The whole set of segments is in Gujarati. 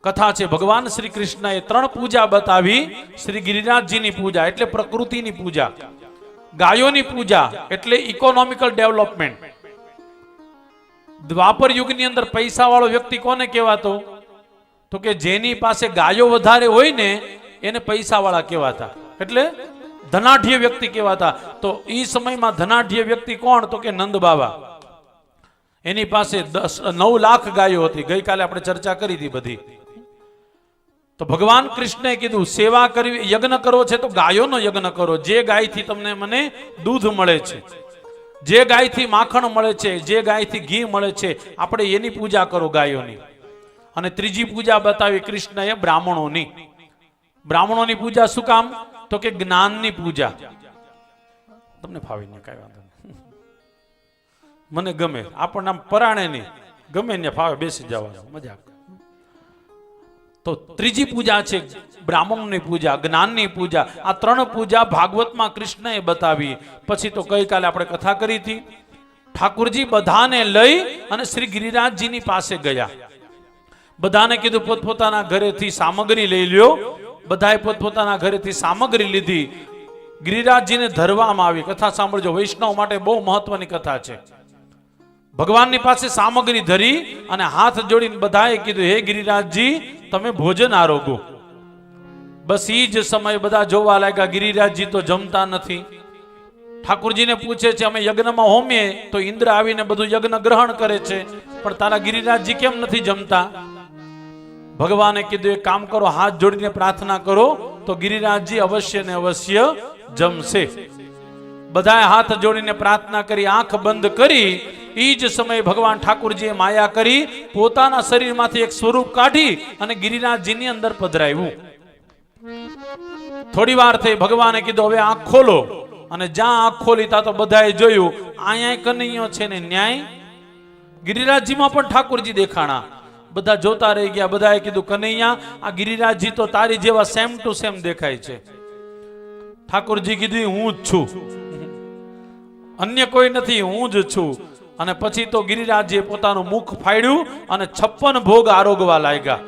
કથા છે ભગવાન શ્રી કૃષ્ણએ 3 પૂજા બતાવી. શ્રી ગિરિરાજજીની પૂજા એટલે પ્રકૃતિની પૂજા, ગાયોની પૂજા એટલે ઇકોનોમિકલ ડેવલપમેન્ટ. દ્વાપર યુગની અંદર પૈસા વાળો વ્યક્તિ કોને કહેવાતો? તો કે જેની પાસે ગાયો વધારે હોય ને એને પૈસા વાળા કહેવાતા, એટલે ધનાઢ્ય વ્યક્તિ કહેવાતા. તો એ સમયમાં ધનાઢ્ય વ્યક્તિ કોણ? તો કે નંદ બાબા. એની પાસે 9 લાખ ગાયો હતી. ગઈકાલે આપણે ચર્ચા કરી હતી બધી. તો ભગવાન કૃષ્ણએ કીધું સેવા કરવી, યજ્ઞ કરવો છે તો ગાયોનો યજ્ઞ કરો. જે ગાયથી તમને મને દૂધ મળે છે, જે ગાયથી માખણ મળે છે, જે ગાયથી ઘી મળે છે, આપણે એની પૂજા કરો ગાયોની. અને ત્રીજી પૂજા બતાવી કૃષ્ણએ બ્રાહ્મણોની. બ્રાહ્મણોની પૂજા શું કામ? તો કે જ્ઞાનની પૂજા. તમને ફાવી ને કઈ વાંધો નહીં, મને ગમે. આપણને આમ પરાણે નહીં, ગમે ને ફાવે બેસી જવાનું, મજા. તો ત્રીજી પૂજા છે બ્રાહ્મણની પૂજા, જ્ઞાનની પૂજા. આ 3 પૂજા ભાગવતમાં કૃષ્ણએ બતાવી. પછી તો ગઈકાલે આપણે કથા કરી હતી. ઠાકુરજી બધાને લઈ અને શ્રી ગિરિરાજજીની પાસે ગયા. બધાને કીધું પોતપોતાના ઘરેથી સામગ્રી લઈ લ્યો. બધાએ પોતપોતાના ઘરેથી સામગ્રી લીધી. ગિરિરાજજીને ધરવામાં આવી. કથા સાંભળજો, વૈષ્ણવ માટે બહુ મહત્વની કથા છે. ભગવાનની પાસે સામગ્રી ધરી અને હાથ જોડીને બધાએ કીધું, હે ગિરિરાજજી તમે ભોજન આરોગો. બસ એ જ સમય બધા જોવા લાગ્યા, ગિરિરાજજી તો જમતા નથી. ઠાકુરજીને પૂછે છે, અમે યજ્ઞમાં હોમીએ તો ઇન્દ્ર આવીને બધું યજ્ઞ ગ્રહણ કરે છે, પણ તારા ગિરિરાજજી કેમ નથી જમતા? ભગવાને કીધું, એક કામ કરો, હાથ જોડીને પ્રાર્થના કરો તો ગિરિરાજજી અવશ્ય ને અવશ્ય જમશે. બધાએ હાથ જોડીને પ્રાર્થના કરી, આંખ બંધ કરી. એ જ સમયે ભગવાન ઠાકુરજીએ માયા કરી પોતાના શરીરમાંથી એક સ્વરૂપ કાઢી અને ગિરિરાજજીની અંદર પધરાવ્યું. થોડી વાર થઈ, ભગવાને કીધું હવે આંખ ખોલો. અને જ્યાં આંખ ખોલી ત્યાં તો બધાએ જોયું, અહીંયા કનૈયો છે ને ન્યાય ગિરિરાજજીમાં પણ ઠાકુરજી દેખાણા. બધા જોતા રહી ગયા. બધાએ કીધું, કનૈયા આ ગિરિરાજજી તો તારી જેવા સેમ ટુ સેમ દેખાય છે. ઠાકુરજી કીધું, હું જ છું, અન્ય કોઈ નથી, હું જ છું. અને પછી તો ગિરિરાજજીએ પોતાનું મુખ ફાડ્યું અને 56 ભોગ આરોગવા લાગ્યા.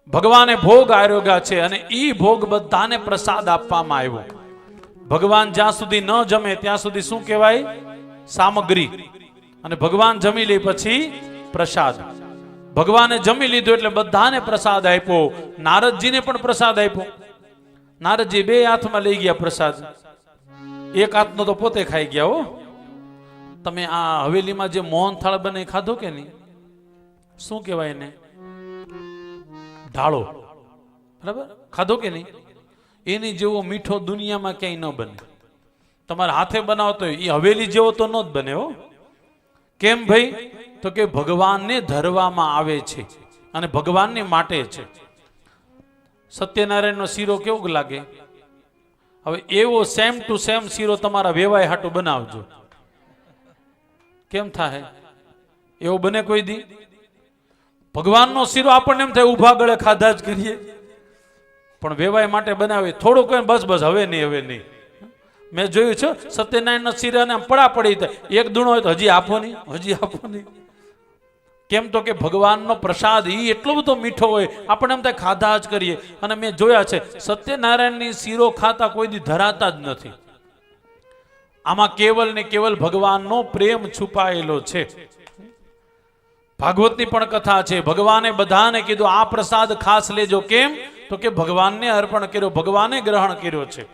ભગવાને ભોગ આરોગ્યા છે અને ઈ ભોગ બધાને પ્રસાદ આપવામાં આવ્યો. ભગવાન જ્યાં સુધી ન જમે ત્યાં સુધી શું કહેવાય? સામગ્રી. અને ભગવાન જમી લે પછી પ્રસાદ. ભગવાને જમી લીધું એટલે બધાને પ્રસાદ આપ્યો. નારદજીને પણ પ્રસાદ આપ્યો. નારદજી 2 હાથમાં લઈ ગયા પ્રસાદ. એક હાથનો તો પોતે ખાઈ ગયા. હો, તમે આ હવેલીમાં જે મોહનથાળ બને ખાધો કે નહીં? શું કહેવાય એને? ઢાળો. બરાબર, ખાધો કે નહીં? એની જેવો મીઠો દુનિયામાં ક્યાંય ન બને. તમારા હાથે બનાવતો એ હવેલી જેવો તો ન જ બને. હો, કેમ ભાઈ? તો કે ભગવાનને ધરવામાં આવે છે અને ભગવાનને માટે છે. સત્યનારાયણનો શીરો કેવો લાગે? હવે એવો સેમ ટુ સેમ શીરો તમારા વેવાય હાટું બનાવજો. કેમ થાય? એવો બને કોઈ દી? ભગવાનનો શીરો આપણને એમ થાય ઊભા ગળે ખાધા જ કરીએ, પણ વેવાય માટે બનાવે થોડુંક બસ બસ, હવે નહીં, હવે નહીં. મેં જોયું છે સત્યનારાયણના શીરાને પડા પડી થાય. એક દૂણો હોય તો હજી આપો નહીં, હજી આપો નહીં. કેમ? તો કે ભગવાનનો પ્રસાદ એ એટલો બધો મીઠો હોય, આપણે એમ થાય ખાધા જ કરીએ. અને મેં જોયા છે સત્યનારાયણની શીરો ખાતા કોઈ દી ધરાતા જ નથી. આમાં કેવલ ને કેવલ ભગવાનનો પ્રેમ છુપાયેલો છે. ભાગવતની પણ કથા છે. ભગવાને બધાને કીધું આ પ્રસાદ ખાસ લેજો. કેમ? તો કે ભગવાનને અર્પણ કર્યો, ભગવાને ગ્રહણ કર્યો છે.